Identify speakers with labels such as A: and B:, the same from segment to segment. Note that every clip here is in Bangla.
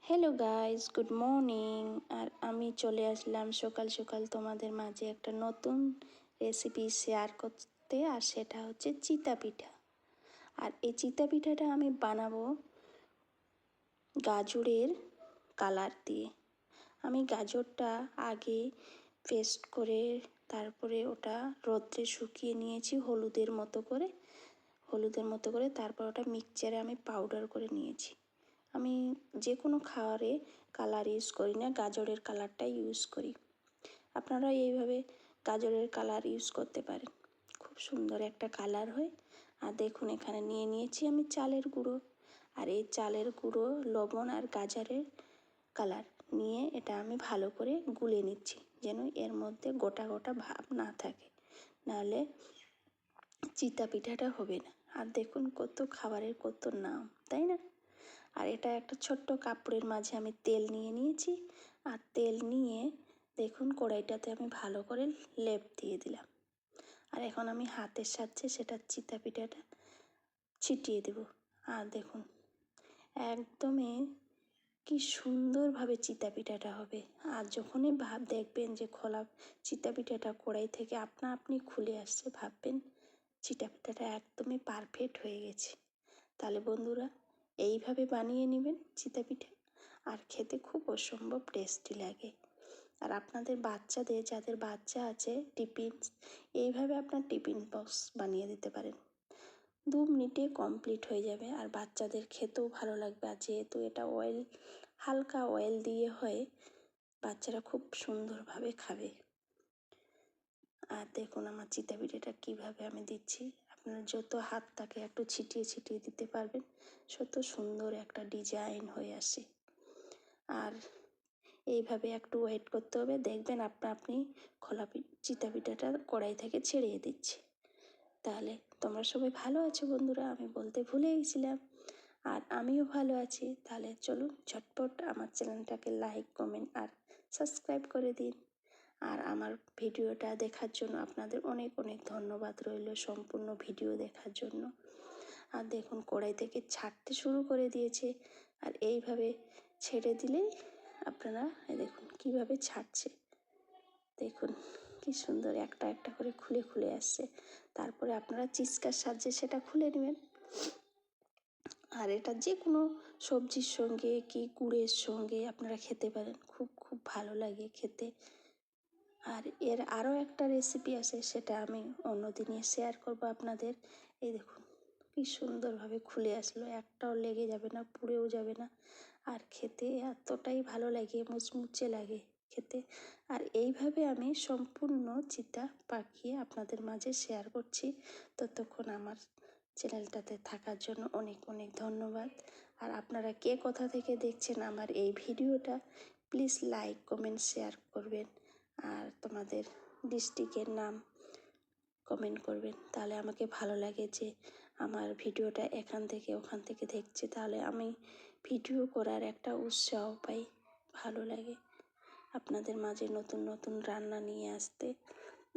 A: Hello guys, good morning. আর আমি চলে আসলাম সকাল সকাল তোমাদের মাঝে একটা নতুন রেসিপি শেয়ার করতে। আর সেটা হচ্ছে চিতা পিঠা। আর এই চিতা পিঠাটা আমি বানাবো গাজরের কালার দিয়ে। আমি গাজরটা আগে পেস্ট করে তারপরে ওটা রোদ্রে শুকিয়ে নিয়েছি হলুদের মতো করে তারপর ওটা মিক্সচারে আমি পাউডার করে নিয়েছি। আমি যে কোনো খাবারে কালার ইউজ করি না, গাজরের কালারটাই ইউজ করি। আপনারা এইভাবে গাজরের কালার ইউজ করতে পারেন, খুব সুন্দর একটা কালার হয়। আর দেখুন এখানে নিয়ে নিয়েছি আমি চালের গুঁড়ো। আর এই চালের গুঁড়ো, লবণ আর গাজরের কালার নিয়ে এটা আমি ভালো করে গুলে নিচ্ছি, যেন এর মধ্যে গোটা গোটা ভাব না থাকে, নাহলে চিতা পিঠাটা হবে না। আর দেখুন কত খাবারের কত নাম, তাই না? আর এটা একটা ছোট্ট কাপড়ের মাঝে আমি তেল নিয়ে নিয়েছি। আর তেল নিয়ে দেখুন কড়াইটাতে আমি ভালো করে লেপ দিয়ে দিলাম। আর এখন আমি হাতের সাহায্যে সেটা চিতা পিঠাটা ছিটিয়ে দেব। আর দেখুন একদমই কি সুন্দরভাবে চিতা পিঠাটা হবে। আর যখনই দেখবেন যে চিতা পিঠাটা কড়াই থেকে আপনা আপনি খুলে আসছে, ভাববেন চিতা পিঠাটা একদমই পারফেক্ট হয়ে গেছে। তাহলে বন্ধুরা এইভাবে বানিয়ে নেবেন চিতা পিঠা, আর খেতে খুব অসম্ভব টেস্টি লাগে। আর আপনাদের বাচ্চাদের, যাদের বাচ্চা আছে, এইভাবে আপনার টিফিন বক্স বানিয়ে দিতে পারেন। 2 মিনিটে কমপ্লিট হয়ে যাবে। আর বাচ্চাদের খেতেও ভালো লাগবে। আর যেহেতু এটা হালকা অয়েল দিয়ে হয়, বাচ্চারা খুব সুন্দরভাবে খাবে। আর দেখুন আমার চিতা পিঠাটা কীভাবে আমি দিচ্ছি। আপনারা যত হাত তাকে একটু ছিটিয়ে ছিটিয়ে দিতে পারবেন, তত সুন্দর একটা ডিজাইন হয়ে আসে। আর এইভাবে একটু ওয়েট করতে হবে, দেখবেন আপনি চিতা পিঠাটা কড়াই থেকে ছেড়িয়ে দিচ্ছে। তাহলে তোমরা সবাই ভালো আছো বন্ধুরা? আমি বলতে ভুলে গেছিলাম। আর আমিও ভালো আছি। তাহলে চলুন ঝটপট আমার চ্যানেলটাকে লাইক, কমেন্ট আর সাবস্ক্রাইব করে দিন। আর আমার ভিডিওটা দেখার জন্য আপনাদের অনেক অনেক ধন্যবাদ রইল, সম্পূর্ণ ভিডিও দেখার জন্য। আর দেখুন কড়াই থেকে ছাড়তে শুরু করে দিয়েছে। আর এইভাবে ছেড়ে দিলেই আপনারা দেখুন কিভাবে ছাড়ছে। দেখুন কি সুন্দর একটা একটা করে খুলে খুলে আসছে। তারপরে আপনারা চিস্কার সাহায্যে সেটা খুলে নেবেন। আর এটা যে কোনো সবজির সঙ্গে কি গুড়ের সঙ্গে আপনারা খেতে পারেন, খুব খুব ভালো লাগে খেতে। আর এর আরও একটা রেসিপি আছে, সেটা আমি অন্যদিনে শেয়ার করব আপনাদের। এই দেখুন কি সুন্দরভাবে খুলে আসলো, একটাও লেগে যাবে না, পুড়েও যাবে না। আর খেতে এতটাই ভালো লাগে, মুচমুচে লাগে খেতে। আর এইভাবে আমি সম্পূর্ণ চিতা পাকিয়ে আপনাদের মাঝে শেয়ার করছি। ততক্ষণ আমার চ্যানেলটাতে থাকার জন্য অনেক অনেক ধন্যবাদ। আর আপনারা কে কোথা থেকে দেখছেন আমার এই ভিডিওটা, প্লিজ লাইক, কমেন্ট, শেয়ার করবেন। আর তোমাদের ডিস্ট্রিক্টের নাম কমেন্ট করবেন, তাহলে আমাকে ভালো লাগে যে আমার ভিডিওটা এখান থেকে ওখান থেকে দেখছে। তাহলে আমি ভিডিও করার একটা উৎসাহ পাই, ভালো লাগে আপনাদের মাঝে নতুন নতুন রান্না নিয়ে আসতে।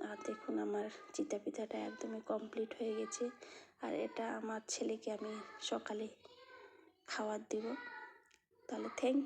A: আর দেখুন আমার চিতা পিঠাটা একদমই কমপ্লিট হয়ে গেছে। আর এটা আমার ছেলেকে আমি সকালে খাবার দেব। তাহলে থ্যাংক ইউ।